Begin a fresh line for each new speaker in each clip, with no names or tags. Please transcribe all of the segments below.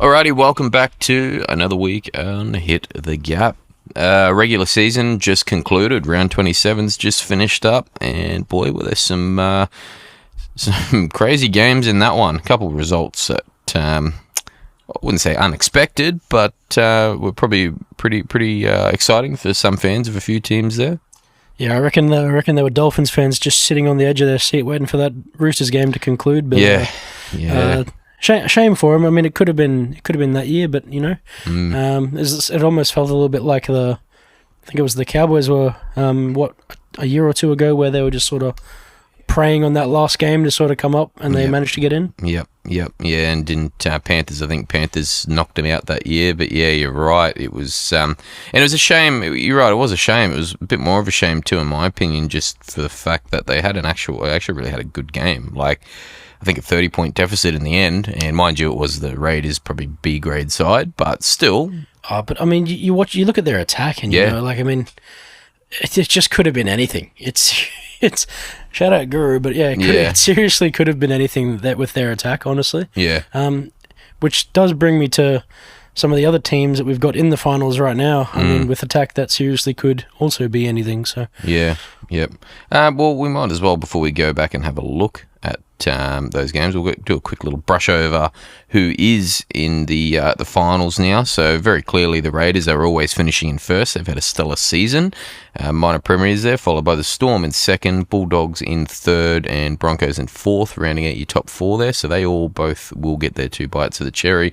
Alrighty, welcome back to another week on Hit the Gap. Regular season just concluded. Round 27's just finished up, and boy, were there some crazy games in that one. A couple of results that I wouldn't say unexpected, but were probably pretty exciting for some fans of a few teams there.
Yeah, I reckon there were Dolphins fans just sitting on the edge of their seat waiting for that Roosters game to conclude. But,
yeah.
Shame for him. I mean, it could have been that year, but it almost felt a little bit like I think it was the Cowboys were a year or two ago where they were just sort of preying on that last game to sort of come up, and they managed to get in.
Yep, and didn't Panthers? I think Panthers knocked them out that year, but yeah, you're right. It was and it was a shame. You're right. It was a shame. It was a bit more of a shame too, in my opinion, just for the fact that they had actually really had a good game. Like, I think a 30-point deficit in the end, and mind you, it was the Raiders, probably B-grade side, but still.
But I mean, you look at their attack, and it just could have been anything. It's shout out Guru, but it seriously could have been anything that with their attack, honestly.
Yeah.
Which does bring me to some of the other teams that we've got in the finals right now. I mean, with attack, that seriously could also be anything. So. Yeah.
Yep. Well, we might as well, before we go back and have a look at those games, we'll do a quick little brush over who is in the finals now. So very clearly the Raiders are always finishing in first. They've had a stellar season. Minor premieres there, followed by the Storm in second, Bulldogs in third, and Broncos in fourth, rounding out your top four there. So they all both will get their two bites of the cherry,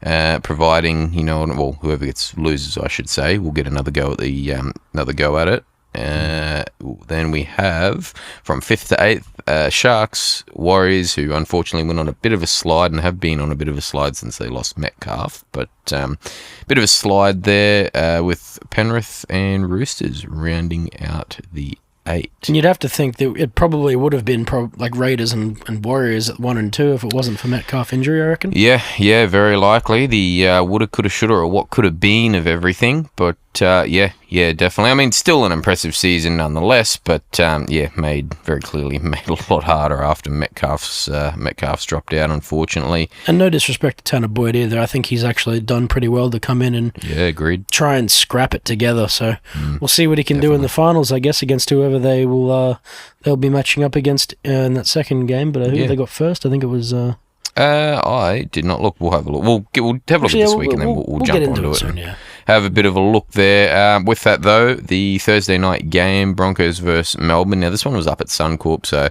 providing whoever loses, I should say, will get another go at it. Then we have from 5th to 8th Sharks, Warriors, who unfortunately went on a bit of a slide and have been on a bit of a slide since they lost Metcalf, but bit of a slide there with Penrith and Roosters rounding out the 8.
And you'd have to think that it probably would have been like Raiders and Warriors at 1 and 2 if it wasn't for Metcalf injury, I reckon.
Yeah, very likely. The woulda, coulda, shoulda, or what could have been of everything. But yeah, definitely. I mean, still an impressive season nonetheless. But very clearly made a lot harder after Metcalf's dropped out, unfortunately.
And no disrespect to Tanner Boyd either. I think he's actually done pretty well to come in and
agreed.
Try and scrap it together. So we'll see what he can do in the finals, I guess, against whoever they will. They'll be matching up against in that second game. But who they got first? I think it was.
I did not look. We'll have a look. We'll have a look at this week, and then we'll jump onto it.
Soon, yeah.
Have a bit of a look there. With that, though, the Thursday night game, Broncos versus Melbourne. Now, this one was up at Suncorp, so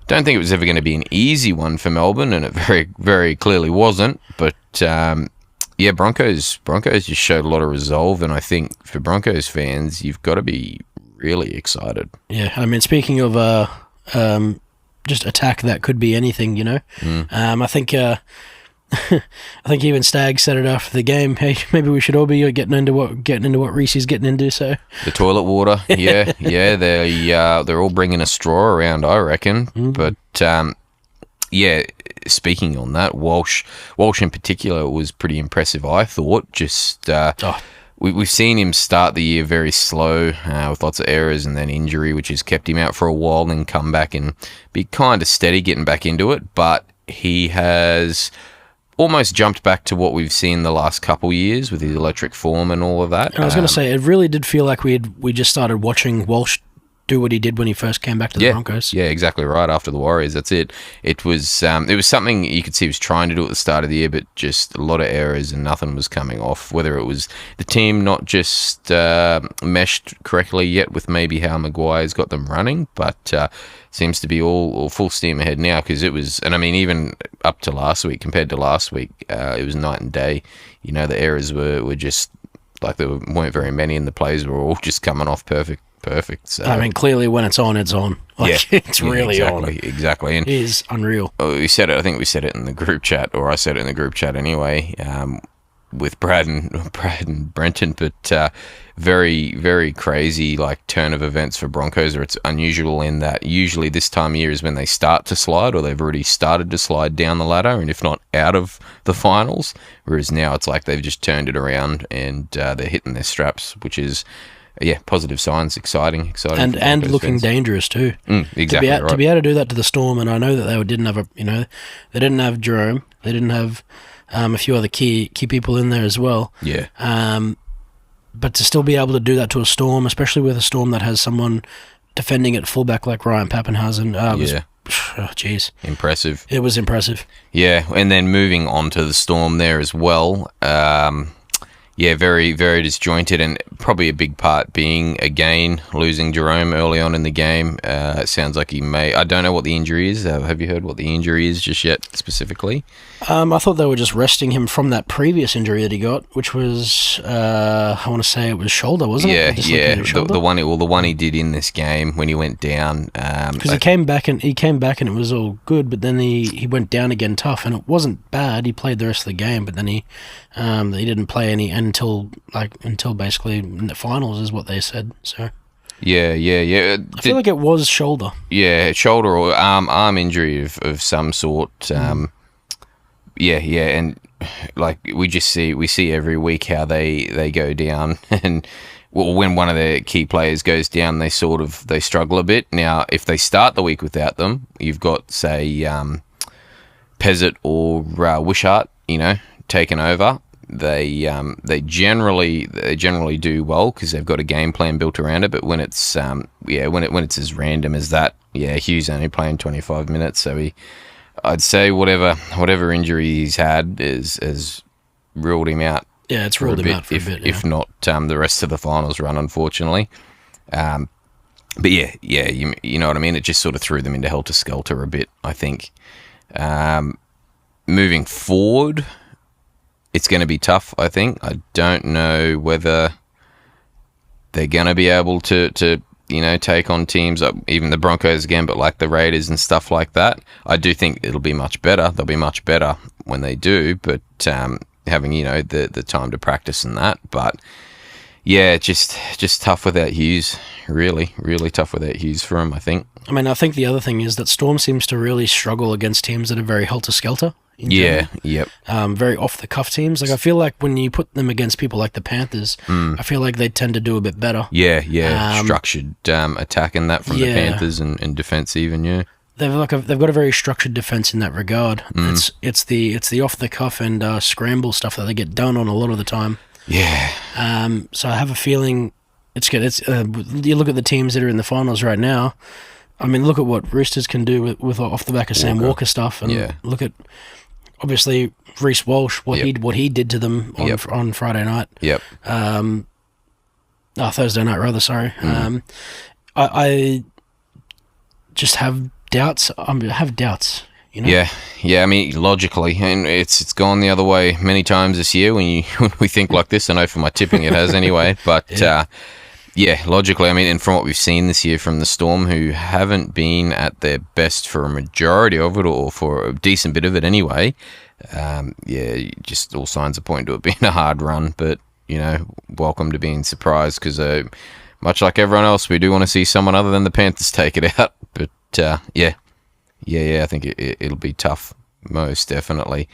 don't think it was ever going to be an easy one for Melbourne, and it very, very clearly wasn't. But, Broncos just showed a lot of resolve, and I think for Broncos fans, you've got to be really excited.
Yeah, I mean, speaking of just attack that could be anything, I think I think even Stagg said it after the game. Hey, maybe we should all be getting into what Reese's getting into. So
the toilet water, they're all bringing a straw around, I reckon. But speaking on that, Walsh in particular was pretty impressive, I thought. Just we've seen him start the year very slow with lots of errors and then injury, which has kept him out for a while, and come back and be kind of steady getting back into it. But he has almost jumped back to what we've seen the last couple years with his electric form and all of that.
And I was going to say, it really did feel like we just started watching Walsh do what he did when he first came back to the Broncos.
Yeah, exactly right. After the Warriors, that's it. It was something you could see he was trying to do at the start of the year, but just a lot of errors and nothing was coming off. Whether it was the team not just meshed correctly yet with maybe how Maguire's got them running, but seems to be all full steam ahead now, because it was, and I mean, even up to last week, compared to last week, it was night and day. The errors were just, like, there weren't very many, and the plays were all just coming off perfect. So,
I mean, clearly when it's on, it's on. It's really on.
Exactly. And
it is unreal.
We said it. I think we said it in the group chat, or I said it in the group chat anyway, with Brad and Brenton. But very, very crazy turn of events for Broncos. Or it's unusual in that usually this time of year is when they start to slide, or they've already started to slide down the ladder, and if not out of the finals. Whereas now it's like they've just turned it around and they're hitting their straps, which is. Positive signs, exciting,
and looking
fans.
Dangerous too.
Exactly right.
To be able to do that to the Storm, and I know that they didn't have they didn't have Jerome, they didn't have a few other key people in there as well.
Yeah.
But to still be able to do that to a Storm, especially with a Storm that has someone defending at fullback like Ryan Pappenhausen, jeez.
Impressive.
It was impressive.
Yeah, and then moving on to the Storm there as well. Very, very disjointed, and probably a big part being, again, losing Jerome early on in the game. It sounds like he may... I don't know what the injury is. Have you heard what the injury is just yet, specifically?
I thought they were just resting him from that previous injury that he got, which was, I want to say it was shoulder, wasn't it?
Yeah. The one he did in this game when he went down.
Because he came back and it was all good, but then he went down again tough, and it wasn't bad. He played the rest of the game, but then he didn't play any until basically in the finals, is what they said. So.
Yeah.
I feel like it was shoulder.
Yeah, shoulder or arm injury of some sort. And like we see every week how they go down, and when one of their key players goes down, they struggle a bit. Now, if they start the week without them, you've got say Pezzett or Wishart, taken over. They generally do well because they've got a game plan built around it. But when it's when it's as random as that, Hughes only playing 25 minutes, so I'd say whatever injury he's had has ruled him out.
Yeah, it's ruled him out for a bit.
If not the rest of the finals run, unfortunately. But you know what I mean. It just sort of threw them into helter skelter a bit, I think. Moving forward, it's going to be tough, I think. I don't know whether they're going to be able to take on teams, even the Broncos again, but like the Raiders and stuff like that. I do think it'll be much better. They'll be much better when they do, but having, the time to practice and that. But, yeah, just tough without Hughes. Really, really tough without Hughes for him, I think. I
mean, I think the other thing is that Storm seems to really struggle against teams that are very helter-skelter.
Yeah, yep.
Very off-the-cuff teams. Like, I feel like when you put them against people like the Panthers, I feel like they tend to do a bit better.
Yeah. Structured attack and that from the Panthers and defense even, yeah.
They've got a very structured defense in that regard. It's the off-the-cuff and scramble stuff that they get done on a lot of the time.
Yeah.
So I have a feeling it's good. You look at the teams that are in the finals right now. I mean, look at what Roosters can do with off the back of Sam Walker stuff, and look at obviously Reece Walsh what he did to them on Friday night.
Yep.
Thursday night rather. Sorry. I just have doubts. I have doubts.
Yeah. I mean, logically, and it's gone the other way many times this year when we think like this. I know for my tipping it has anyway, but logically, I mean, and from what we've seen this year from the Storm, who haven't been at their best for a majority of it, or for a decent bit of it anyway, just all signs are pointing to it being a hard run. But welcome to being surprised, because much like everyone else, we do want to see someone other than the Panthers take it out. But I think it'll be tough, most definitely.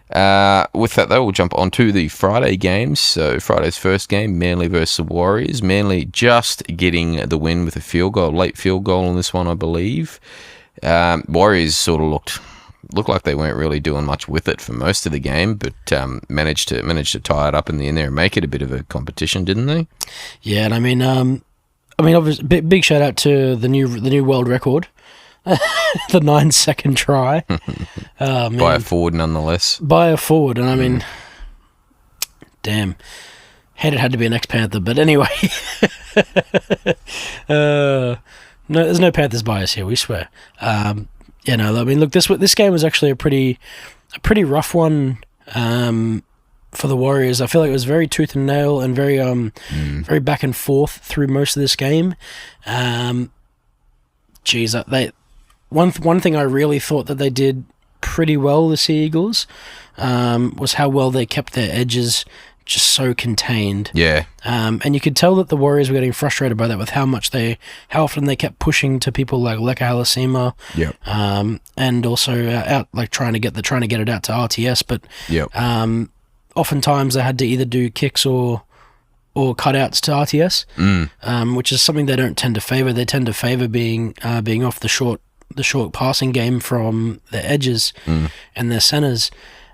With that, though, we'll jump on to the Friday games. So Friday's first game, Manly versus the Warriors. Manly just getting the win with a late field goal on this one, I believe. Warriors sort of looked like they weren't really doing much with it for most of the game, but managed to tie it up in the end there and make it a bit of a competition, didn't they? Yeah, and I mean,
obviously, big shout out to the new world record. The 9-second try.
By a forward, nonetheless.
By a forward, and I mean, damn. It had to be an ex-Panther, but anyway. No, there's no Panthers bias here, we swear. I mean, look, this game was actually a pretty rough one for the Warriors. I feel like it was very tooth and nail and very very back and forth through most of this game. One thing I really thought that they did pretty well, the Sea Eagles, was how well they kept their edges just so contained.
Yeah.
And you could tell that the Warriors were getting frustrated by that, with how often they kept pushing to people like Leka Halasima.
Yep.
And also out, like trying to get it out to RTS, but oftentimes they had to either do kicks or cutouts to RTS, which is something they don't tend to favour. They tend to favour being off the short passing game from the edges and their centres.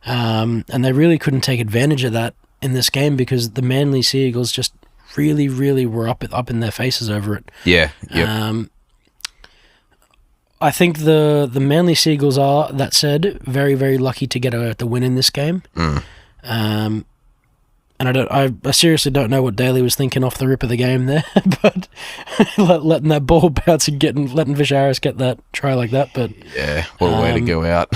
and they really couldn't take advantage of that in this game because the Manly Sea Eagles just really, really were up in their faces over it.
Yeah. Yep.
I think the Manly Sea Eagles are, that said, very, very lucky to get the win in this game. And I seriously don't know what Daly was thinking off the rip of the game there, but letting that ball bounce and letting Vish Harris get that try like that. But
yeah, what a way to go out.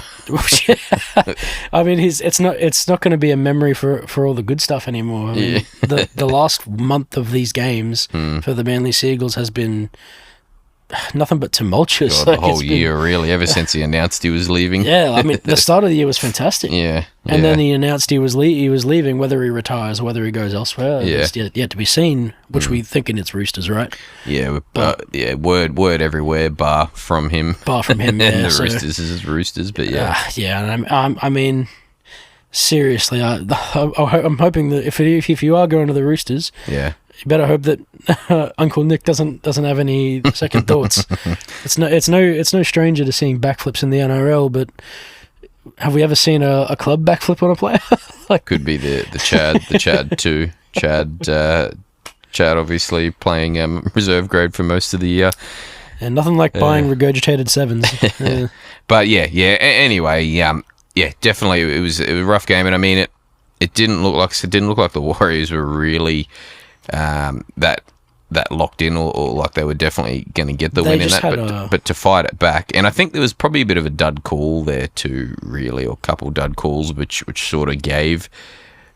I mean, it's not going to be a memory for all the good stuff anymore. I mean, the last month of these games for the Manly Sea Eagles has been nothing but tumultuous.
God, the whole year, really, ever since he announced he was leaving.
Yeah, I mean, the start of the year was fantastic.
Yeah.
And then he announced he was leaving, whether he retires or whether he goes elsewhere.
Yeah.
It's yet to be seen, which we thinking it's Roosters, right?
Yeah, word everywhere, bar from him.
Yeah.
And the Roosters is Roosters, but yeah.
And I mean, seriously, I'm hoping that if you are going to the Roosters,
yeah,
you better hope that Uncle Nick doesn't have any second thoughts. It's no stranger to seeing backflips in the NRL, but have we ever seen a club backflip on a player?
Could be the Chad too. Chad obviously playing reserve grade for most of the year.
And nothing like buying regurgitated sevens.
But anyway, definitely it was a rough game, and I mean it didn't look like the Warriors were really that locked in or like they were definitely going to get the win in that, but to fight it back, and I think there was probably a bit of a dud call there too, really, or a couple dud calls which sort of gave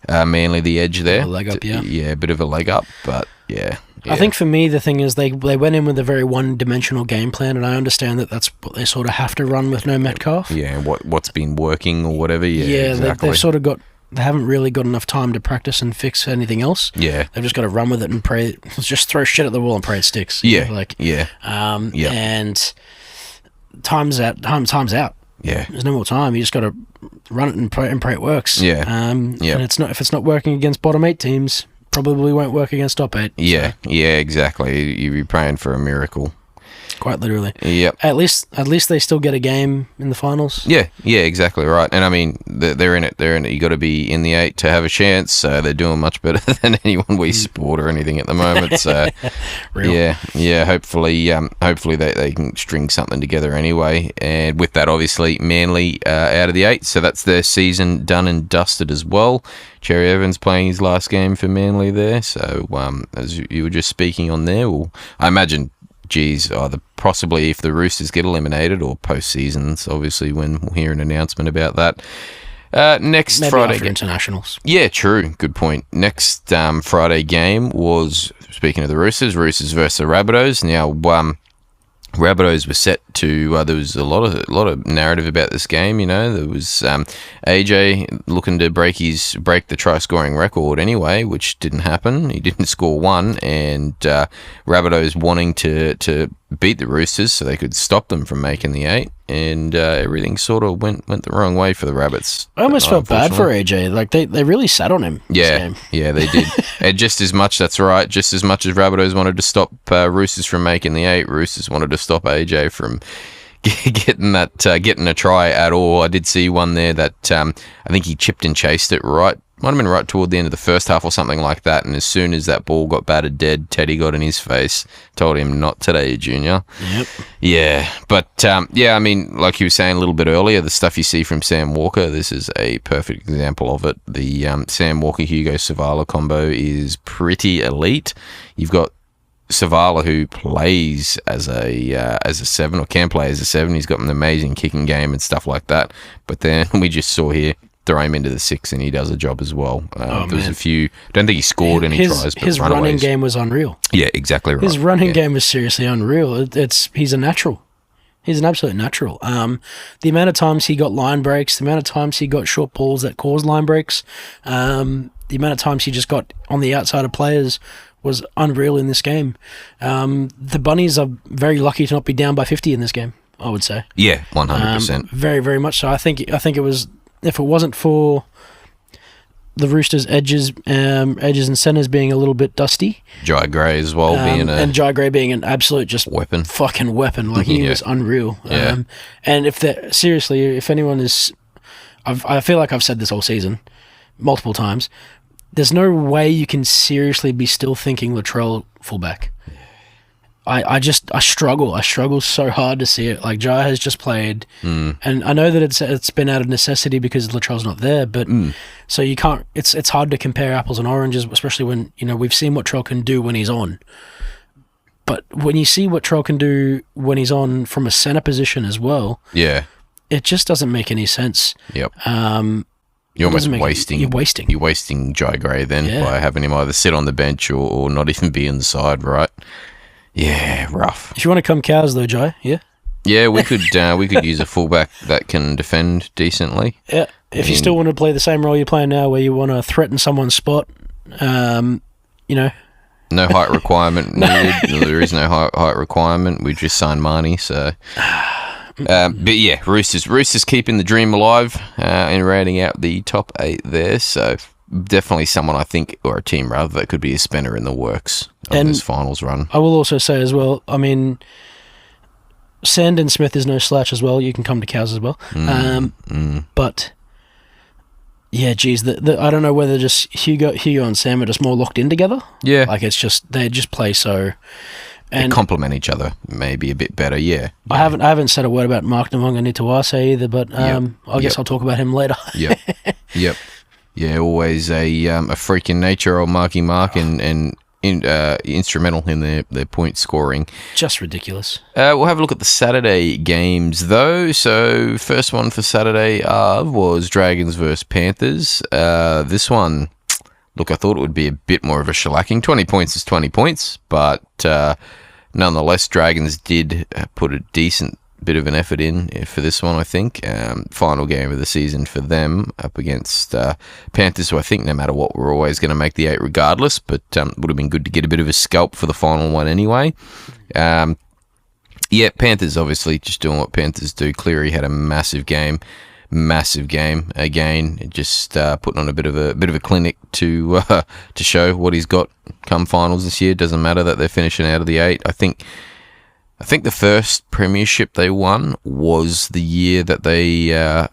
Manly the edge there.
A leg up,
a bit of a leg up, but yeah.
I think for me the thing is they went in with a very one-dimensional game plan, and I understand that that's what they sort of have to run with no Metcalf.
Yeah, what's been working or whatever. Yeah, exactly.
They've sort of they haven't really got enough time to practice and fix anything else.
Yeah.
They've just got to run with it and pray. Just throw shit at the wall and pray it sticks.
Yeah.
And time's out.
Yeah.
There's no more time. You just got to run it and pray it works.
Yeah.
And if it's not working against bottom 8 teams, probably won't work against top 8.
Yeah. So. Yeah, exactly. You'd be praying for a miracle.
Quite literally.
Yep.
At least they still get a game in the finals.
Yeah, exactly right. And I mean, they're in it. You got to be in the 8 to have a chance. So they're doing much better than anyone we support or anything at the moment. So yeah. Hopefully they can string something together anyway. And with that, obviously, Manly out of the 8. So that's their season done and dusted as well. Cherry Evans playing his last game for Manly there. So as you were just speaking on there, I imagine. Either possibly if the Roosters get eliminated or postseasons, obviously when we'll hear an announcement about that. Next
Maybe
Friday
after internationals.
Yeah, true. Good point. Next Friday game was, speaking of the Roosters versus the Rabbitohs. Now, Rabbitohs were set to. There was a lot of narrative about this game. You know, there was AJ looking to break the try scoring record anyway, which didn't happen. He didn't score one, and Rabbitohs wanting to beat the Roosters so they could stop them from making the 8, and everything sort of went the wrong way for the Rabbits.
I almost felt bad for AJ. Like they really sat on him.
Yeah, they did. And just as much as Rabbitohs wanted to stop Roosters from making the 8, Roosters wanted to stop AJ from getting a try at all. I did see one there that I think he chipped and chased it right. Might have been right toward the end of the first half or something like that. And as soon as that ball got batted dead, Teddy got in his face, told him not today, Junior.
Yep.
Yeah, but I mean, like you were saying a little bit earlier, the stuff you see from Sam Walker, this is a perfect example of it. The Sam Walker-Hugo Savala combo is pretty elite. You've got Savala, who plays as a 7 or can play as a 7. He's got an amazing kicking game and stuff like that. But then we just saw here, throw him into the 6 and he does a job as well. There was a few. I don't think he scored any tries. But
his running game was unreal.
Yeah, exactly right.
His running game was seriously unreal. He's a natural. He's an absolute natural. The amount of times he got line breaks, the amount of times he got short balls that caused line breaks, the amount of times he just got on the outside of players was unreal in this game. The Bunnies are very lucky to not be down by 50 in this game, I would say.
Yeah, 100%.
Very, very much so. I think it was, if it wasn't for the Roosters' edges and centers being a little bit dusty.
Jai Gray as well
and Jai Gray being an absolute just
weapon.
Fucking weapon. Like he was unreal.
Yeah.
And if anyone is, I feel like I've said this all season, multiple times. There's no way you can seriously be still thinking Latrell fullback. I struggle. I struggle so hard to see it. Like, Jai has just played, and I know that it's been out of necessity because Latrell's not there, but so you can't. It's hard to compare apples and oranges, especially when we've seen what Trell can do when he's on. But when you see what Trell can do when he's on from a center position as well, it just doesn't make any sense.
Yep. You're almost wasting. You're wasting Jai Gray then by having him either sit on the bench or not even be on the side, right? Yeah, rough.
If you want to come cows though, Jai,
yeah, we could use a fullback that can defend decently.
Yeah, if you still want to play the same role you're playing now, where you want to threaten someone's spot, no
height requirement needed. There is no height requirement. We just signed Marnie, so. But yeah, Roosters keeping the dream alive and rounding out the top 8 there. So definitely someone I think, or a team rather, that could be a spinner in the works on this finals run.
I will also say as well, I mean, Sandon Smith is no slouch as well. You can come to cows as well. But yeah, geez, I don't know whether just Hugo and Sam are just more locked in together.
Yeah,
like they just play so. And
they complement each other maybe a bit better, yeah.
I haven't said a word about Mark Navonga-Nitawase either, but I guess I'll talk about him later.
Yep. Yeah, always a freak in nature, old Marky Mark, and instrumental in their point scoring.
Just ridiculous.
We'll have a look at the Saturday games, though. So, first one for Saturday was Dragons versus Panthers. This one, look, I thought it would be a bit more of a shellacking. 20 points is 20 points, but nonetheless, Dragons did put a decent bit of an effort in for this one, I think. Final game of the season for them up against Panthers, who I think no matter what, we're always going to make the 8 regardless, but would have been good to get a bit of a scalp for the final one anyway. Panthers obviously just doing what Panthers do. Cleary had a massive game again, just putting on a bit of a clinic to show what he's got come finals this year. Doesn't matter that they're finishing out of the 8. I think the first premiership they won was the year that they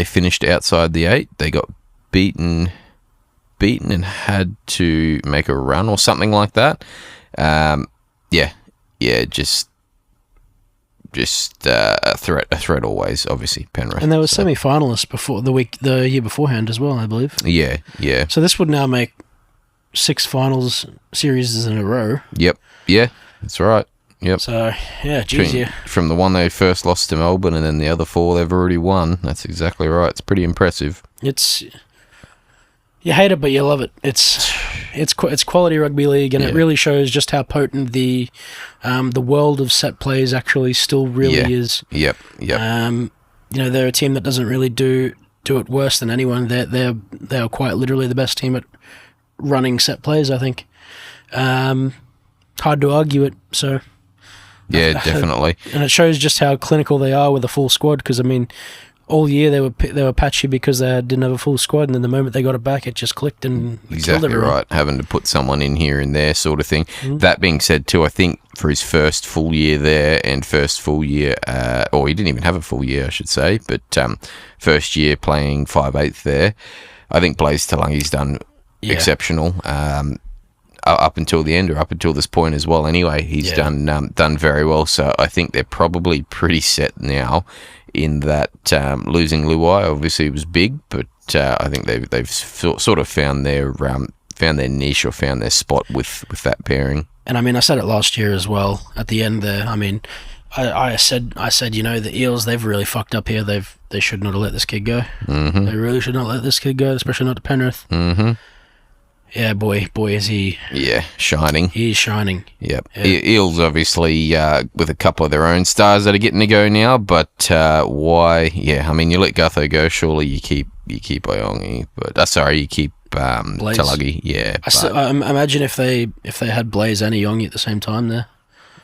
finished outside the 8. They got beaten and had to make a run or something like that. Just a threat always, obviously, Penrith.
And they were semi-finalists before the year beforehand as well, I believe.
Yeah.
So this would now make 6 finals series in a row.
Yep. Yeah, that's right. Yep.
So, yeah, geez,
From the one they first lost to Melbourne and then the other 4 they've already won. That's exactly right. It's pretty impressive.
You hate it, but you love it. It's quality rugby league, and it really shows just how potent the world of set plays actually still really is.
Yep.
They're a team that doesn't really do it worse than anyone. They are quite literally the best team at running set plays, I think. Hard to argue it, so...
Yeah, definitely.
And it shows just how clinical they are with a full squad, because, I mean, all year they were patchy because they didn't have a full squad, and then the moment they got it back, it just clicked and
exactly
killed
right. Having to put someone in here and there, sort of thing. That being said, too, I think for his first full year there and first full year, or he didn't even have a full year, I should say, but first year playing 5/8 there, I think Blaze Talangi's done exceptional. Up until the end, or up until this point as well. Anyway, he's done very well. So I think they're probably pretty set now. In that losing Luai obviously was big, but I think they've sort of found their niche or found their spot with that pairing.
And I mean, I said it last year as well. At the end there, I mean, I said the Eels, they've really fucked up here. They should not have let this kid go. Mm-hmm. They really should not let this kid go, especially not to Penrith.
Mm-hmm.
Yeah, boy, is he...
Yeah, shining.
He's shining.
Yep. Yeah. Eels, obviously, with a couple of their own stars that are getting to go now, but why... Yeah, I mean, you let Gutho go, surely you keep Iongi, but... you keep Talagi, yeah.
I imagine if they had Blaze and Iongi at the same time there.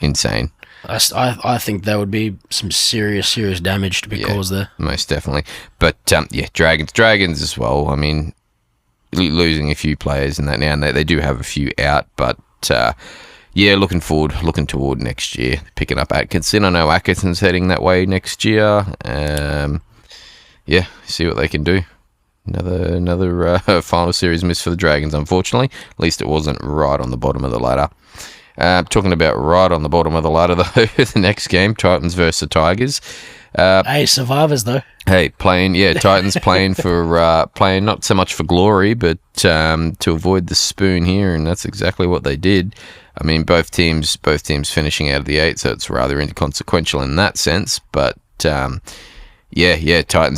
Insane.
I think there would be some serious damage to be caused there. Most
definitely. But, Dragons as well, I mean... losing a few players and that now, and they do have a few out, but looking toward next year, picking up Atkinson. I know Atkinson's heading that way next year. see what they can do. Another final series miss for the Dragons, unfortunately. At least it wasn't right on the bottom of the ladder. Talking about right on the bottom of the ladder, though, the next game, Titans versus the Tigers.
Hey, survivors, though.
Hey, Titans playing for playing not so much for glory, but to avoid the spoon here, and that's exactly what they did. I mean, both teams finishing out of the 8, so it's rather inconsequential in that sense. But Titans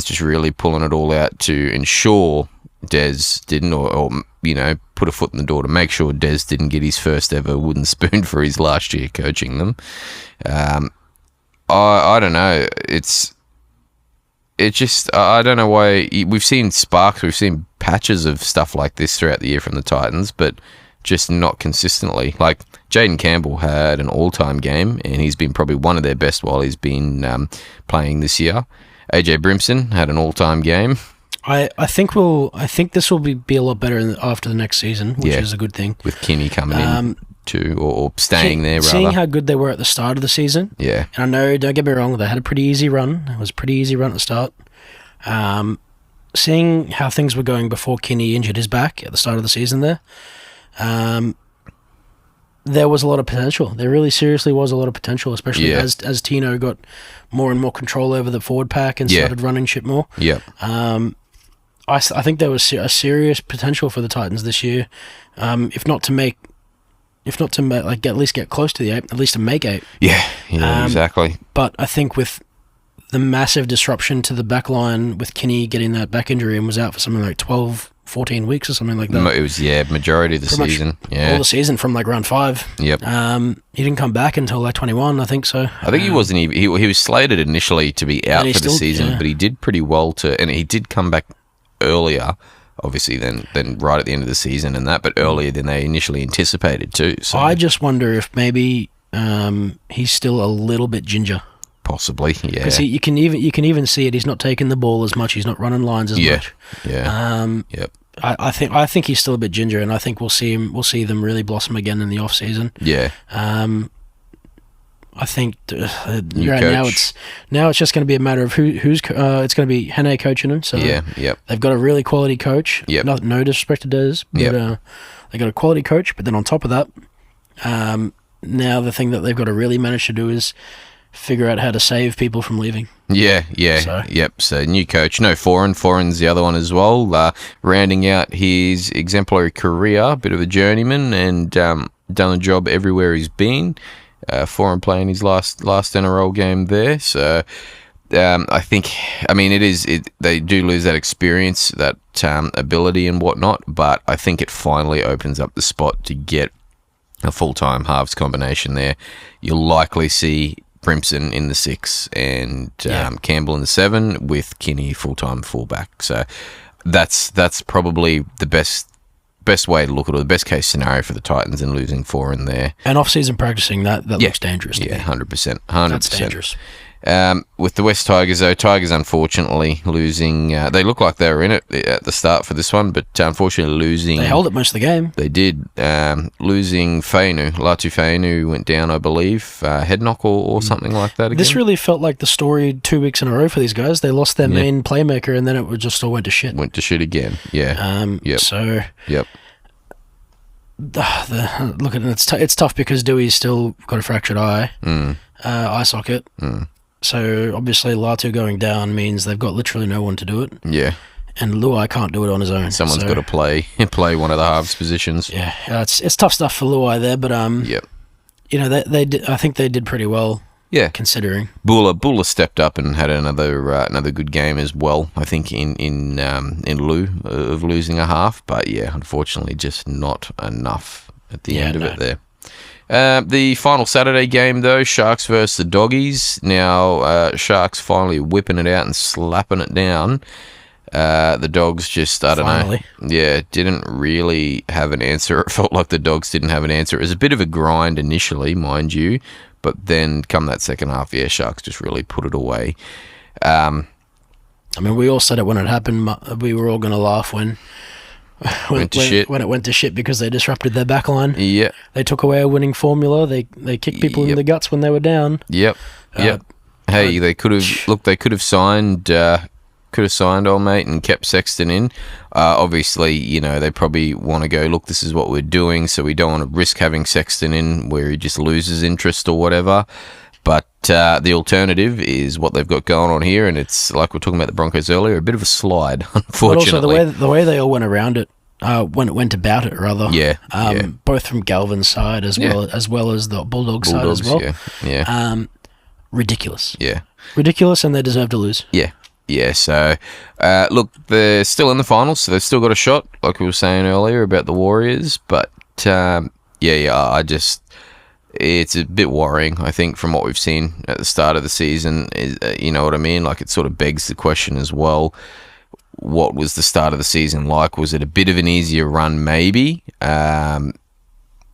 just really pulling it all out to ensure Des didn't, or put a foot in the door to make sure Des didn't get his first ever wooden spoon for his last year coaching them. I don't know. It's just, I don't know why. We've seen sparks, we've seen patches of stuff like this throughout the year from the Titans, but just not consistently. Like, Jaden Campbell had an all-time game, and he's been probably one of their best while he's been playing this year. AJ Brimson had an all-time game.
I think this will be a lot better after the next season, which is a good thing.
With Kinney coming in too, or staying there, rather.
Seeing how good they were at the start of the season.
Yeah.
And I know, don't get me wrong, they had a pretty easy run. It was a pretty easy run at the start. Seeing how things were going before Kinney injured his back at the start of the season there, there was a lot of potential. There really seriously was a lot of potential, especially as Tino got more and more control over the forward pack and started running shit more.
Yep.
I think there was a serious potential for the Titans this year, if not to at least get close to the 8, at least to make 8.
Yeah, exactly.
But I think with the massive disruption to the back line, with Kinney getting that back injury and was out for something like 12, 14 weeks or something like that.
It was, majority of the season. Yeah.
All the season from like round 5.
Yep.
He didn't come back until like 21, I think so.
I think he wasn't even, he was slated initially to be out for the season, but he did pretty well and he did come back earlier, obviously, than right at the end of the season and that, but earlier than they initially anticipated too. So
I just wonder if maybe he's still a little bit ginger.
Possibly, yeah.
Because you can even see it. He's not taking the ball as much. He's not running lines as much.
Yeah. Yep.
I think he's still a bit ginger, and I think we'll see them really blossom again in the off season.
Yeah.
I think now it's just going to be a matter of who's it's going to be Hene coaching him. So they've got a really quality coach.
Yep.
No disrespect to Des, but they got a quality coach. But then on top of that, now the thing that they've got to really manage to do is figure out how to save people from leaving. So new coach. No, Foreign's the other one as well. Rounding out his exemplary career, a bit of a journeyman, and done a job everywhere he's been. Foreign playing his last NRL game there. So I think, they do lose that experience, that ability and whatnot, but I think it finally opens up the spot to get a full-time halves combination there. You'll likely see Brimson in the 6 and Campbell in the 7 with Kinney full-time fullback. So that's probably the best way to look at it, the best case scenario for the Titans in losing Foreign there. And off-season practicing, that looks dangerous to me.
100%.
That's dangerous.
With the West Tigers, though, Tigers unfortunately losing. They look like they were in it at the start for this one, but unfortunately losing.
They held it most of the game.
They did. Losing Latu Fainu went down, I believe, head knock or something like that again.
This really felt like the story 2 weeks in a row for these guys. They lost their main playmaker, and then it just all went to shit.
Went to shit again, yeah.
So.
Yep.
Look at it. It's tough because Dewey's still got a fractured eye socket. So obviously Latu going down means they've got literally no one to do it. Yeah. And Luai can't do it on his own.
Someone's got to play one of the halves positions.
Yeah, it's tough stuff for Luai there, but they did, I think they did pretty well. Yeah, considering
Buller stepped up and had another good game as well. I think in lieu of losing a half, but unfortunately just not enough at the end of it there. The final Saturday game, though, Sharks versus the Doggies. Now, Sharks finally whipping it out and slapping it down. The Dogs just, I don't know. Didn't really have an answer. It felt like the Dogs didn't have an answer. It was a bit of a grind initially, mind you, but then come that second half, Sharks just really put it away.
We all said it when it happened. We were all going to laugh when it went to shit because they disrupted their back line. Yeah. They took away a winning formula. They kicked people in the guts when they were down.
Yep. Hey, they could have signed could have signed old mate and kept Sexton in. Obviously, you know, they probably want to go, look, this is what we're doing, so we don't want to risk having Sexton in where he just loses interest or whatever. But the alternative is what they've got going on here, and it's like we were talking about the Broncos earlier, a bit of a slide, unfortunately.
But also the way they all went around it, when it went about it, rather.
Yeah.
Both from Galvin's side as well as the Bulldogs side as well.
Yeah.
Ridiculous.
Yeah.
Ridiculous, and they deserve to lose.
Yeah. Yeah, so, look, they're still in the finals, so they've still got a shot, like we were saying earlier about the Warriors, but, it's a bit worrying, I think, from what we've seen at the start of the season. You know what I mean? Like, it sort of begs the question as well, what was the start of the season like? Was it a bit of an easier run, maybe?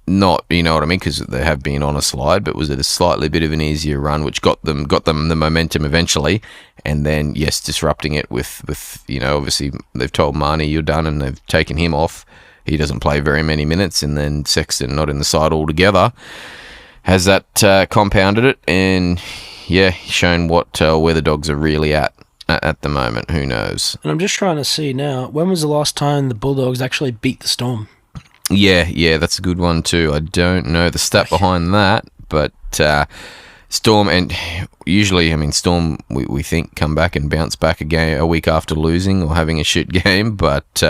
Not, you know what I mean, because they have been on a slide, but was it a slightly bit of an easier run, which got them the momentum eventually, and then, yes, disrupting it with you know, obviously, they've told Marnie, you're done, and they've taken him off. He doesn't play very many minutes, and then Sexton not in the side altogether. Has that compounded it, and yeah, shown where the Dogs are really at the moment. Who knows? And
I'm just trying to see now, when was the last time the Bulldogs actually beat the Storm?
Yeah, that's a good one too. I don't know the stat behind that, but Storm, and usually, I mean, Storm, we think come back and bounce back a week after losing or having a shit game, but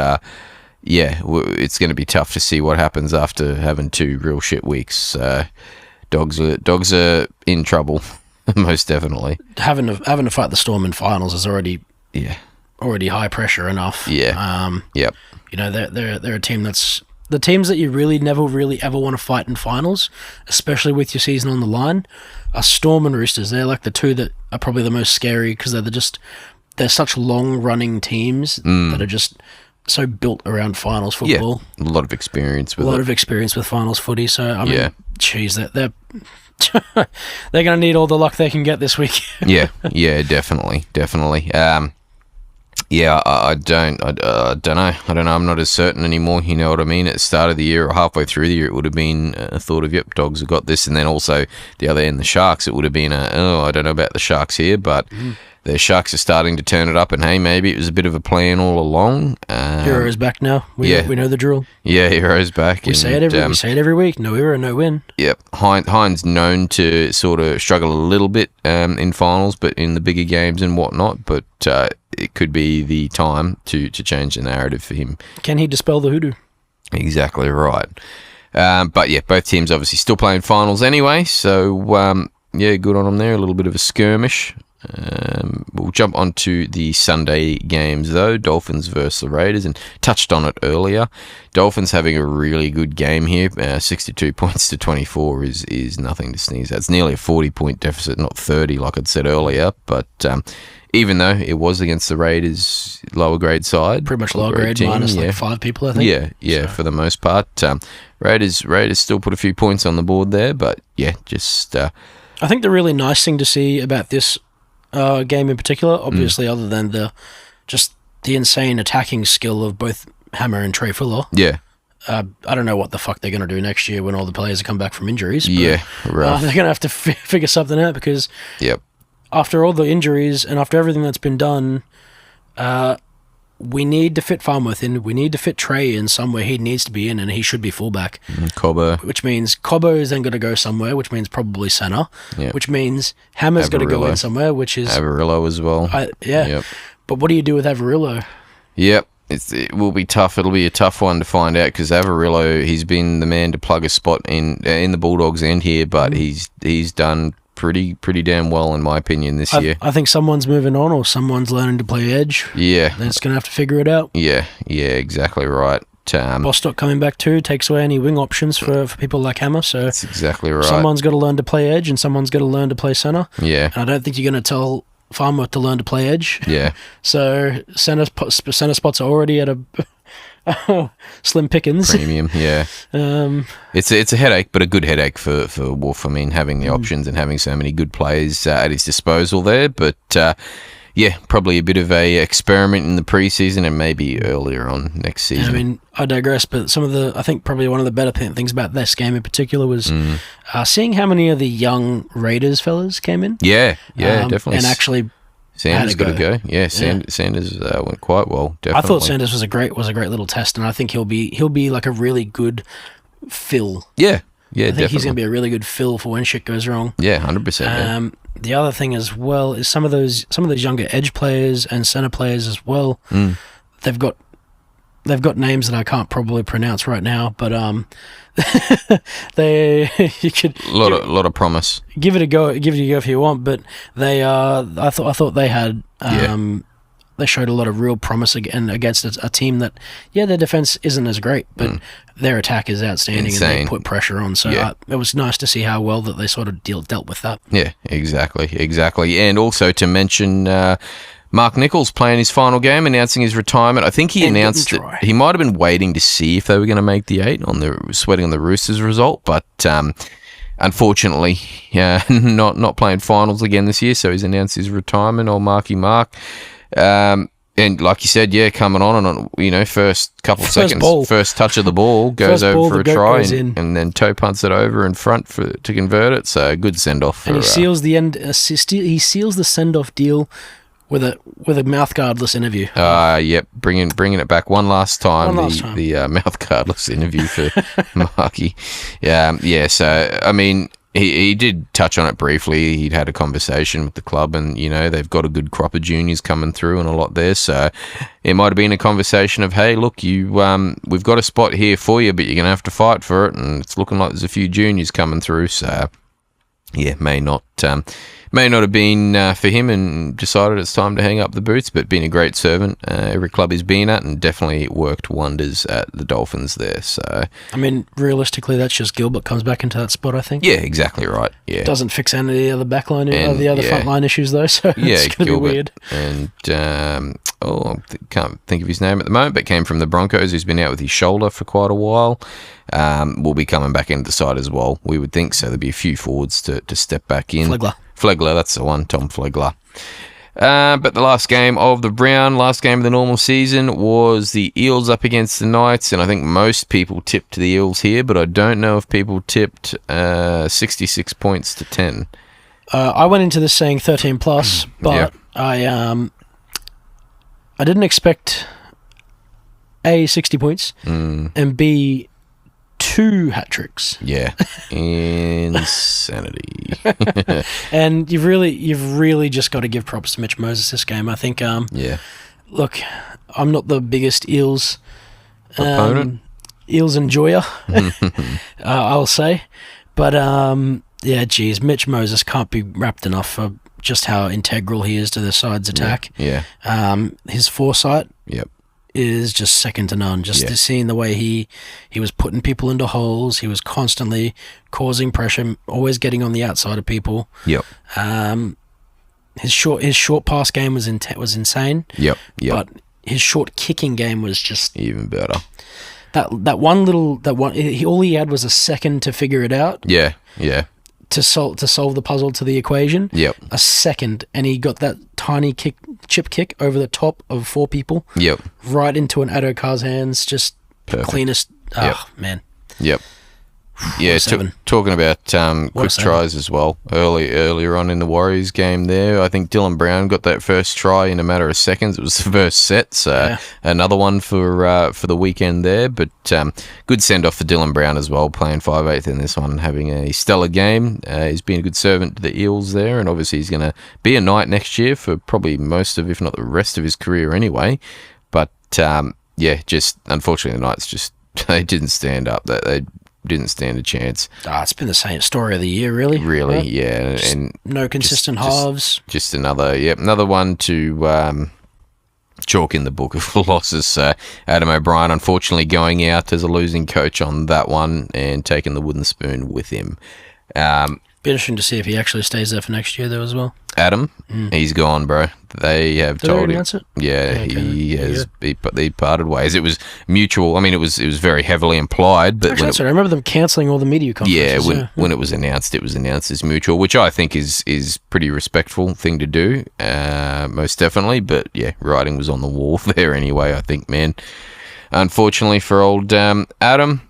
it's going to be tough to see what happens after having 2 real shit weeks. Dogs are in trouble, most definitely.
Having to fight the Storm in finals is already high pressure enough.
Yeah. Yep.
You know, they're a team that's the teams that you really never really ever want to fight in finals, especially with your season on the line, are Storm and Roosters. They're like the two that are probably the most scary because they're such long running teams that are just so built around finals football.
Yeah, a lot of experience with
finals footy. So I mean, geez, they're they're going to need all the luck they can get this week.
yeah, definitely. I don't know. I'm not as certain anymore. You know what I mean? At the start of the year or halfway through the year, it would have been a thought of, yep, Dogs have got this. And then also the other end, the Sharks, it would have been I don't know about the Sharks here, but the Sharks are starting to turn it up. And hey, maybe it was a bit of a plan all along.
Hero's back now. We know the drill.
Yeah, Hero's back.
We say it every week. No hero, no win.
Yep. Hines known to sort of struggle a little bit in finals, but in the bigger games and whatnot. But it could be the time to change the narrative for him.
Can he dispel the hoodoo?
Exactly right. But yeah, both teams obviously still playing finals anyway. So good on them there. A little bit of a skirmish. We'll jump onto the Sunday games though. Dolphins versus the Raiders, and touched on it earlier. Dolphins having a really good game here. 62 points to 24 is nothing to sneeze at. It's nearly a 40-point deficit, not 30 like I'd said earlier. But even though it was against the Raiders lower grade side,
pretty much lower grade team, minus like 5 people, I think.
Yeah, for the most part. Raiders still put a few points on the board there, but just.
I think the really nice thing to see about this game in particular, obviously, other than the insane attacking skill of both Hammer and Trey Fuller.
Yeah.
I don't know what the fuck they're going to do next year when all the players come back from injuries. But,
rough.
They're going to have to figure something out because after all the injuries and after everything that's been done, we need to fit Farmworth in. We need to fit Trey in somewhere he needs to be in, and he should be fullback.
Cobbo.
Which means Cobbo is then going to go somewhere, which means probably centre. Which means Hammer's got to go in somewhere, which is...
Averillo as well.
But what do you do with Averillo?
Yep. It will be tough. It'll be a tough one to find out because Averillo, he's been the man to plug a spot in the Bulldogs end here, but he's done pretty damn well in my opinion this year.
I think someone's moving on or someone's learning to play edge.
Yeah.
They're just going to have to figure it out.
Yeah, exactly right.
Bostock coming back too takes away any wing options for people like Hammer. So
that's exactly right.
Someone's got to learn to play edge and someone's got to learn to play centre.
Yeah.
And I don't think you're going to tell Farmer to learn to play edge.
Yeah.
So centre spots are already at a slim pickings.
Premium, yeah. It's a headache, but a good headache for Wolf. I mean, having the options and having so many good players at his disposal there. But probably a bit of a experiment in the preseason and maybe earlier on next season.
I mean, I digress, but I think probably one of the better things about this game in particular was seeing how many of the young Raiders fellas came in.
Yeah, definitely.
And actually
Sanders got to go. Yeah, Sanders went quite well. Definitely.
I thought Sanders was a great little test, and I think he'll be like a really good fill.
Yeah,
I think he's going to be a really good fill for when shit goes wrong.
Yeah, 100%.
The other thing as well is some of those younger edge players and center players as well. They've got names that I can't probably pronounce right now, but you could
a lot of promise.
Give it a go if you want. But they I thought they had they showed a lot of real promise against a team that their defense isn't as great, but their attack is outstanding. Insane. And they put pressure on. So it was nice to see how well that they sort of dealt with that.
Yeah, exactly. And also to mention. Mark Nichols playing his final game, announcing his retirement. I think he announced that he might have been waiting to see if they were going to make the 8 sweating on the Roosters result, but unfortunately, not playing finals again this year. So he's announced his retirement. Old Marky Mark, and like you said, coming on, first couple seconds, first touch of the ball goes over for a try, and then toe punts it over in front to convert it. So good send off.
And he seals the end. He seals the send off deal. With a mouthguardless interview.
Yep, bringing it back one last time. The mouthguardless interview for Marky. Yeah. So I mean, he did touch on it briefly. He'd had a conversation with the club, and they've got a good crop of juniors coming through and a lot there. So it might have been a conversation of, hey, look, we've got a spot here for you, but you're gonna have to fight for it, and it's looking like there's a few juniors coming through. So yeah, may not have been for him, and decided it's time to hang up the boots, but been a great servant every club he's been at, and definitely worked wonders at the Dolphins there. So
I mean, realistically, that's just Gilbert comes back into that spot, I think.
Yeah, exactly right. Yeah,
doesn't fix any of the other backline or the other frontline issues though, so it's going to be weird.
And can't think of his name at the moment, but came from the Broncos, who's been out with his shoulder for quite a while. Will be coming back into the side as well, we would think. So there'll be a few forwards to step back in. Flegler, that's the one, Tom Flegler. But the last game of the normal season was the Eels up against the Knights, and I think most people tipped the Eels here, but I don't know if people tipped 66 points to 10.
I went into this saying 13 plus, but I didn't expect A, 60 points, and B, 2 hat tricks.
Yeah, insanity.
And you've really just got to give props to Mitch Moses this game. I think. Look, I'm not the biggest Eels
opponent,
Eels enjoyer. I'll say, but Mitch Moses can't be wrapped enough for just how integral he is to the side's attack.
Yeah.
His foresight.
Yep.
Is just second to none. Just to seeing the way he was putting people into holes. He was constantly causing pressure, always getting on the outside of people.
Yep.
His short pass game was insane.
Yep.
But his short kicking game was just
even better.
All he had was a second to figure it out.
Yeah.
To solve the puzzle to the equation.
Yep.
A second, and he got that tiny chip kick over the top of 4 people.
Yep.
Right into an Adokar's hands, just
perfect.
The cleanest. Oh, man.
Yep. Yeah, talking about quick tries as well. Earlier on in the Warriors game there, I think Dylan Brown got that first try in a matter of seconds. It was the first set, so another one for the weekend there. But good send off for Dylan Brown as well, playing 5/8 in this one, having a stellar game. He's been a good servant to the Eels there, and obviously he's going to be a Knight next year for probably most of, if not the rest of his career anyway. But just unfortunately the Knights they didn't stand up. They didn't stand a chance.
It's been the same story of the year, really.
Really, right? Yeah.
Just and no consistent halves.
Just another one to chalk in the book of losses. Adam O'Brien, unfortunately, going out as a losing coach on that one and taking the wooden spoon with him.
Be interesting to see if he actually stays there for next year, though, as well.
Adam, he's gone, bro. They have told him.
Announce it?
Yeah, he has. They parted ways. It was mutual. I mean, it was very heavily implied. But
actually, I remember them cancelling all the media conferences.
Yeah, when it was announced as mutual, which I think is pretty respectful thing to do, most definitely. But yeah, writing was on the wall there anyway. I think, man. Unfortunately for old Adam.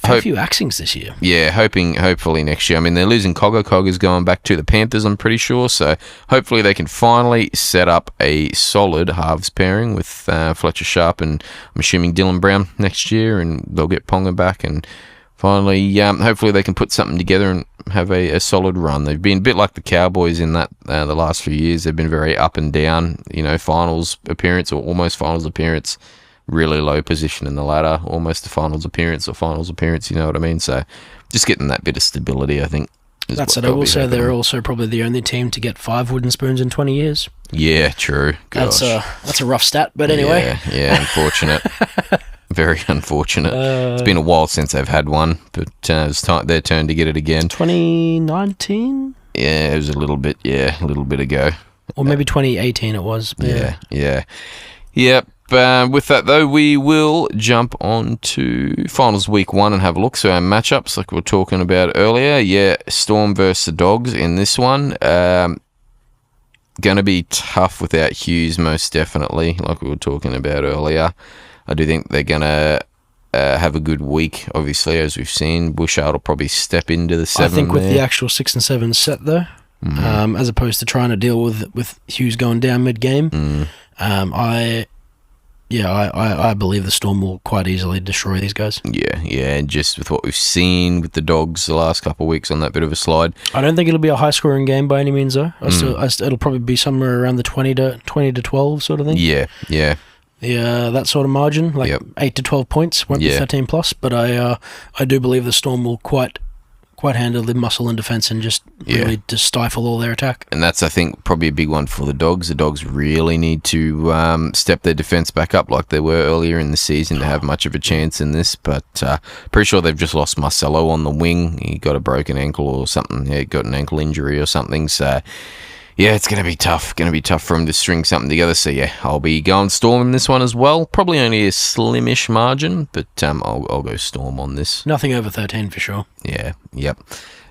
a few axings this year.
Yeah, hopefully next year. I mean, they're losing Cogger. Cogger's going back to the Panthers, I'm pretty sure. So hopefully they can finally set up a solid halves pairing with Fletcher Sharp and I'm assuming Dylan Brown next year, and they'll get Ponga back, and finally, hopefully they can put something together and have a solid run. They've been a bit like the Cowboys in that the last few years. They've been very up and down, finals appearance or almost finals appearance, really low position in the ladder, almost a finals appearance or finals appearance, you know what I mean? So just getting that bit of stability, I think.
That's it. I will say they're also probably the only team to get 5 wooden spoons in 20 years.
Yeah, true. Gosh.
That's a rough stat, but anyway.
Yeah, unfortunate. Very unfortunate. It's been a while since they've had one, but it's their turn to get it again.
2019?
Yeah, it was a little bit ago.
Or maybe 2018 it was.
Yeah. Yep. With that, though, we will jump on to finals week 1 and have a look. So our matchups, like we were talking about earlier, Storm versus the Dogs in this one. Going to be tough without Hughes, most definitely, like we were talking about earlier. I do think they're going to have a good week, obviously, as we've seen. Bouchard will probably step into the 7.
I think with the actual 6 and 7 set, though, as opposed to trying to deal with Hughes going down mid-game, I believe the Storm will quite easily destroy these guys.
Yeah, and just with what we've seen with the Dogs the last couple of weeks on that bit of a slide.
I don't think it'll be a high-scoring game by any means, though. It'll probably be somewhere around the 20 to 12 sort of thing.
Yeah.
Yeah, that sort of margin, 8 to 12 points, won't be 13 plus. But I do believe the Storm will quite handily muscle in defence and just really just stifle all their attack. And
that's, I think, probably a big one for the Dogs. The Dogs really need to step their defence back up like they were earlier in the season to have much of a chance in this. But pretty sure they've just lost Marcelo on the wing. He got a broken ankle or something. He got an ankle injury or something. So yeah, it's going to be tough. Going to be tough for him to string something together. So yeah, I'll be going Storm in this one as well. Probably only a slimish margin, but I'll go Storm on this.
Nothing over 13 for sure.
Yeah, yep.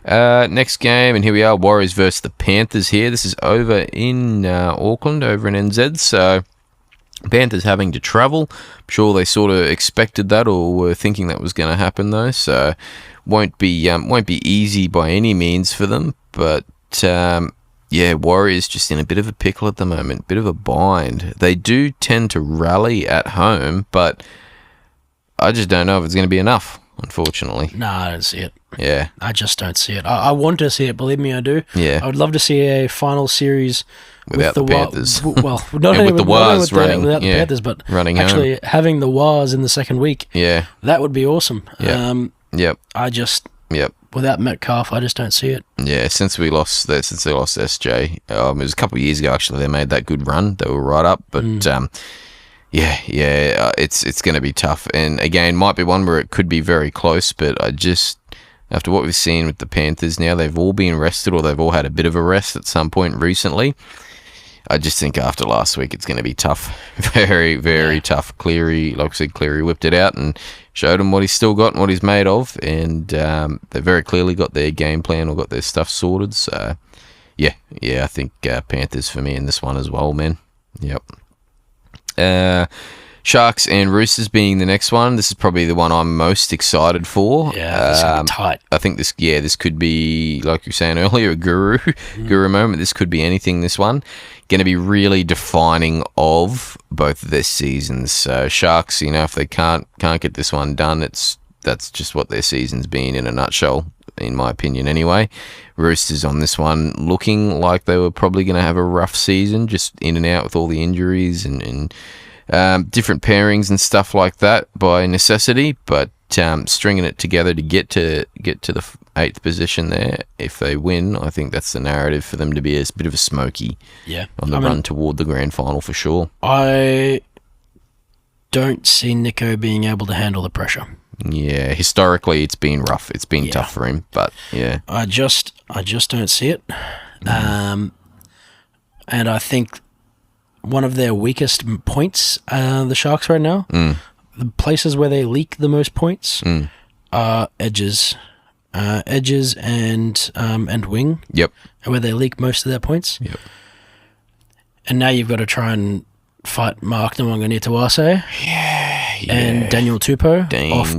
Next game, and here we are, Warriors versus the Panthers here. This is over in Auckland, over in NZ. So Panthers having to travel. I'm sure they sort of expected that or were thinking that was going to happen though. So won't be easy by any means for them, but. Warriors just in a bit of a pickle at the moment, bit of a bind. They do tend to rally at home, but I just don't know if it's going to be enough, unfortunately.
No, I don't see it.
Yeah.
I just don't see it. I want to see it, believe me, I do.
Yeah.
I would love to see a final series
without the Panthers.
Not only with the Wars running, without the Panthers, but
running
actually
home.
Having the Wars in the second week.
Yeah.
That would be awesome.
Yeah. Yep.
Yep. Without Metcalf, I just don't see it.
Yeah, since they lost SJ, it was a couple of years ago actually. They made that good run. They were right up, but it's going to be tough. And again, might be one where it could be very close. But I just, after what we've seen with the Panthers now, they've all been rested or they've all had a bit of a rest at some point recently. I just think after last week, it's going to be tough. Very, very tough. Cleary, like I said, Cleary whipped it out and showed him what he's still got and what he's made of. And they very clearly got their game plan or got their stuff sorted. So, I think Panthers for me in this one as well, man. Yep. Sharks and Roosters being the next one. This is probably the one I'm most excited for.
Yeah, it's going to be tight.
I think this could be, like you were saying earlier, a guru moment. This could be anything, this one. Going to be really defining of both of their seasons. So Sharks, if they can't get this one done, that's just what their season's been in a nutshell, in my opinion anyway. Roosters on this one looking like they were probably going to have a rough season, just in and out with all the injuries and different pairings and stuff like that by necessity, but stringing it together to get to the 8th position there. If they win, I think that's the narrative for them to be a bit of a smoky on the run toward the grand final for sure.
I don't see Nico being able to handle the pressure.
Yeah, historically it's been rough. It's been tough for him, but yeah.
I just don't see it. And I think one of their weakest points, the Sharks right now, the places where they leak the most points are edges and wing.
Yep.
Where they leak most of their points.
Yep.
And now you've got to try and fight Mark Nwanga-Nituase and Daniel Tupou off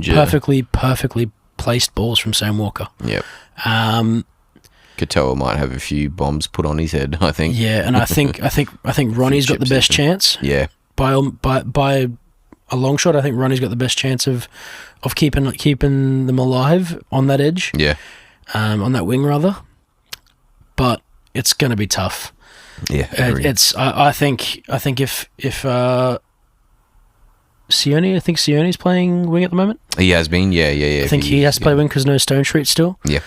perfectly placed balls from Sam Walker.
Yep.
Um,
Katoa might have a few bombs put on his head, I think.
Yeah, and I think Ronnie's got the best chance.
Yeah.
By a long shot, I think Ronnie's got the best chance of keeping them alive on that edge.
Yeah.
On that wing rather. But it's going to be tough.
Yeah.
I think if Sione, I think Sione's playing wing at the moment.
He has been, yeah.
I think he has to play wing because no Stone Street still.
Yeah.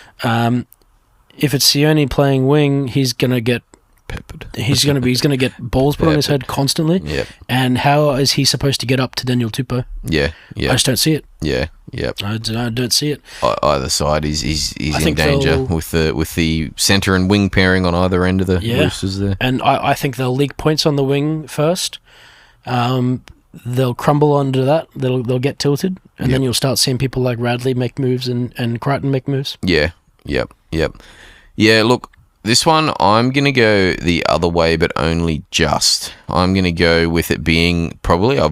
If it's Sione playing wing, he's gonna get
peppered.
He's gonna get balls put on his head constantly.
Yeah.
And how is he supposed to get up to Daniel Tupou?
Yeah.
I just don't see it.
Yeah. Yep.
I don't see it.
Either side is in danger with the centre and wing pairing on either end of the Roosters there.
And I think they'll leak points on the wing first. They'll crumble under that. They'll get tilted, and then you'll start seeing people like Radley make moves and Crichton make moves.
Yeah. Yep. Yeah. Look, this one I'm gonna go the other way, but only just. I'm gonna go with it being probably a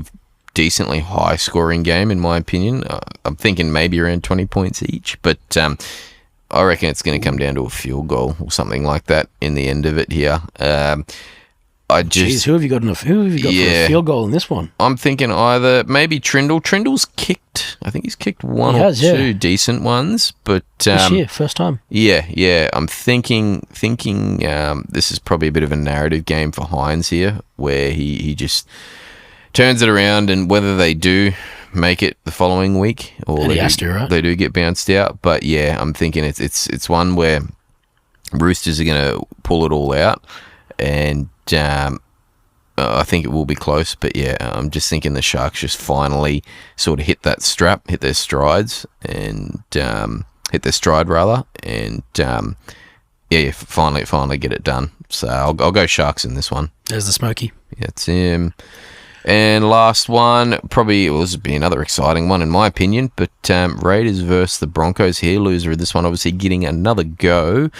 decently high scoring game in my opinion. I'm thinking maybe around 20 points each, but I reckon it's going to come down to a field goal or something like that in the end of it here.
Jeez, who have you got for a field goal in this one?
I'm thinking either maybe Trindle. Trindle's kicked. I think he's kicked one or two decent ones, but
this year, first time.
Yeah. I'm thinking. This is probably a bit of a narrative game for Hines here, where he just turns it around, and whether they do make it the following week or they do get bounced out. But yeah, I'm thinking it's one where Roosters are going to pull it all out, and I think it will be close. But yeah, I'm just thinking the Sharks just finally sort of hit that strap, hit their strides, and hit their stride rather, and finally get it done. So I'll go Sharks in this one.
There's the Smoky.
Yeah, it's him. And last one, probably it will be another exciting one in my opinion, but Raiders versus the Broncos here. Loser of this one obviously getting another go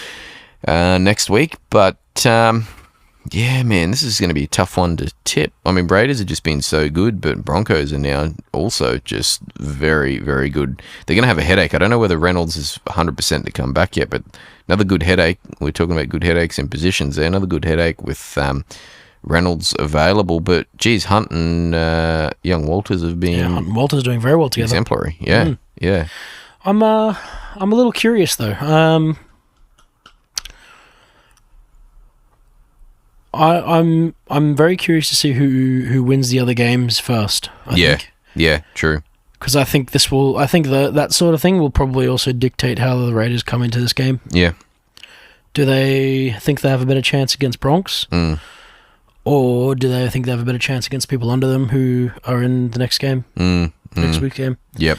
next week. But yeah, man, this is going to be a tough one to tip. I mean, Raiders have just been so good, but Broncos are now also just very, very good. They're going to have a headache. I don't know whether Reynolds is 100% to come back yet, but another good headache. We're talking about good headaches in positions there. Another good headache with Reynolds available, but geez, Hunt and young Walters have been.
Hunt and Walters doing very well together.
Exemplary, yeah.
I'm a little curious though. I'm very curious to see who wins the other games first. I think.
Yeah, true.
Because I think that sort of thing will probably also dictate how the Raiders come into this game.
Yeah.
Do they think they have a better chance against Bronx? Or do they think they have a better chance against people under them who are in the next game, next week's game?
Yep.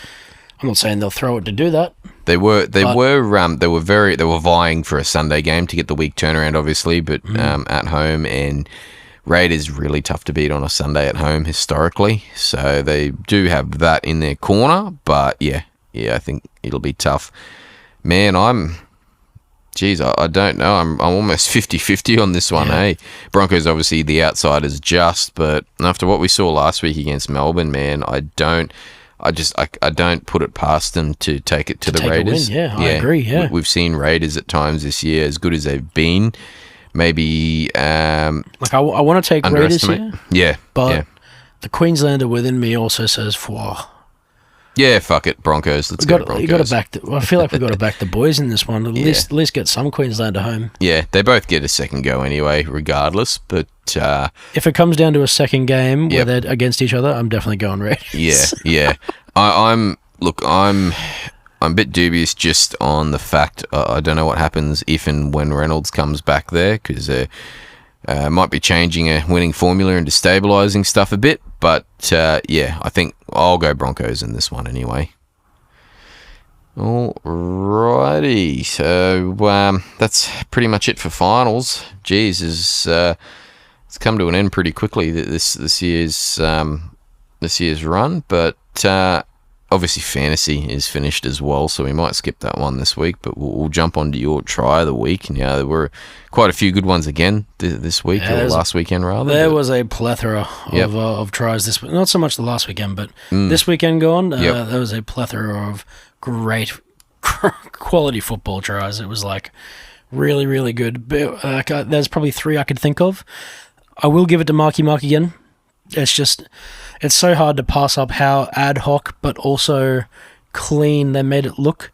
I'm not saying they'll throw it to do that.
They were vying for a Sunday game to get the week turnaround, obviously, but at home, and Raiders really tough to beat on a Sunday at home historically, so they do have that in their corner. But yeah, I think it'll be tough. Man, I don't know. I'm almost 50-50 on this one, hey? Broncos obviously the outsiders just, but after what we saw last week against Melbourne, man, I don't put it past them to take it to the Raiders.
I agree, yeah.
We've seen Raiders at times this year, as good as they've been. Maybe
I want to take Raiders here.
Yeah.
But the Queenslander within me also says,
yeah, fuck it, Broncos. Let's go Broncos.
You got to back. I feel like we've got to back the boys in this one. At least get some Queenslander home. Yeah,
they both get a second go anyway, regardless. But
if it comes down to a second game where they're against each other, I'm definitely going Raiders.
Yeah. I'm a bit dubious just on the fact I don't know what happens if and when Reynolds comes back there, because might be changing a winning formula and destabilising stuff a bit. But I think I'll go Broncos in this one anyway. Alrighty, so that's pretty much it for finals. Jeez, it's come to an end pretty quickly this year's run, but obviously fantasy is finished as well, so we might skip that one this week, but we'll jump onto your try of the week. Now, there were quite a few good ones again this week, or last weekend rather.
There was a plethora of tries this week. Not so much the last weekend, but this weekend gone, there was a plethora of great quality football tries. It was like really, really good. But, there's probably 3 I could think of. I will give it to Marky Mark again. It's so hard to pass up how ad hoc but also clean they made it look,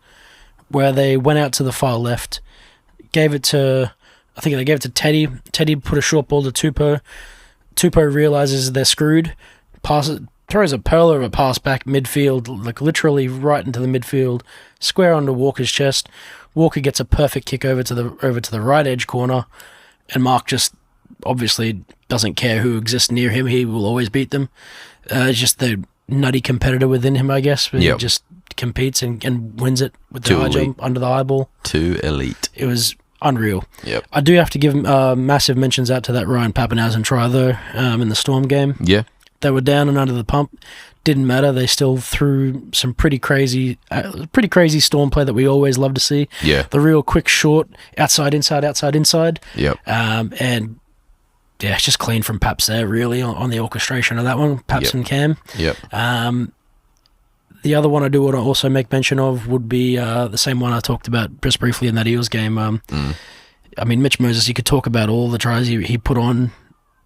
where they went out to the far left, I think they gave it to Teddy. Teddy put a short ball to Tupou. Tupou realizes they're screwed, throws a pearl of a pass back midfield, like literally right into the midfield, square onto Walker's chest. Walker gets a perfect kick over to the right edge corner, and Mark just obviously doesn't care who exists near him. He will always beat them. It's just the nutty competitor within him, I guess. He just competes and wins it with the high jump under the eyeball.
Too elite.
It was unreal.
Yep.
I do have to give massive mentions out to that Ryan Pappenhausen try, though, in the Storm game.
Yeah.
They were down and under the pump. Didn't matter. They still threw some pretty crazy Storm play that we always love to see.
Yeah.
The real quick, short, outside, inside, outside, inside.
Yep.
And yeah, it's just clean from Paps there, really, on the orchestration of that one, Paps and Cam.
Yep.
The other one I do want to also make mention of would be the same one I talked about just briefly in that Eels game. I mean, Mitch Moses, you could talk about all the tries he put on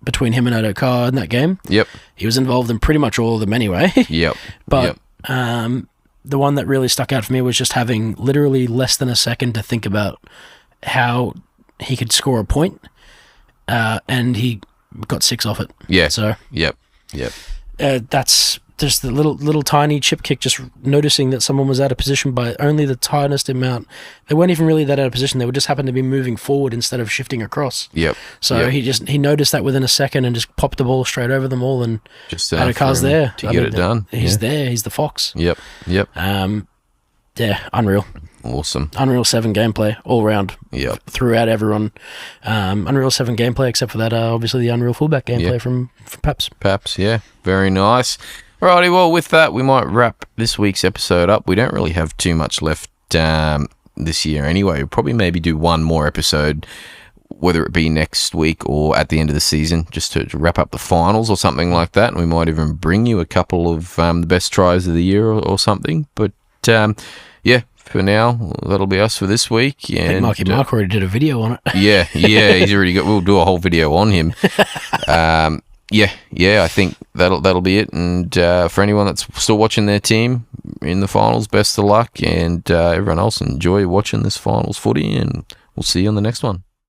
between him and Adokar in that game.
Yep.
He was involved in pretty much all of them anyway.
Yep.
But the one that really stuck out for me was just having literally less than a second to think about how he could score a point, and he got 6 off it.
Yeah.
So
Yep.
that's just the little tiny chip kick, just noticing that someone was out of position by only the tiniest amount. They weren't even really that out of position. They would just happen to be moving forward instead of shifting across.
Yep.
So he noticed that within a second and just popped the ball straight over them all, and
Just
Adokar's there
to get it done.
He's there. He's the fox.
Yep.
Yeah, unreal.
Awesome.
Unreal 7 gameplay all round.
Yep.
Throughout everyone. Unreal 7 gameplay, except for that, obviously the Unreal fullback gameplay from Paps.
Paps, yeah. Very nice. Alrighty, well, with that, we might wrap this week's episode up. We don't really have too much left this year anyway. We'll probably maybe do one more episode, whether it be next week or at the end of the season, just to wrap up the finals or something like that. And we might even bring you a couple of the best tries of the year or something. But, yeah, for now, that'll be us for this week. And,
I think Marky Mark already did a video on it.
Yeah, he's already got. We'll do a whole video on him. I think that'll be it. And for anyone that's still watching their team in the finals, best of luck. And everyone else, enjoy watching this finals footy. And we'll see you on the next one.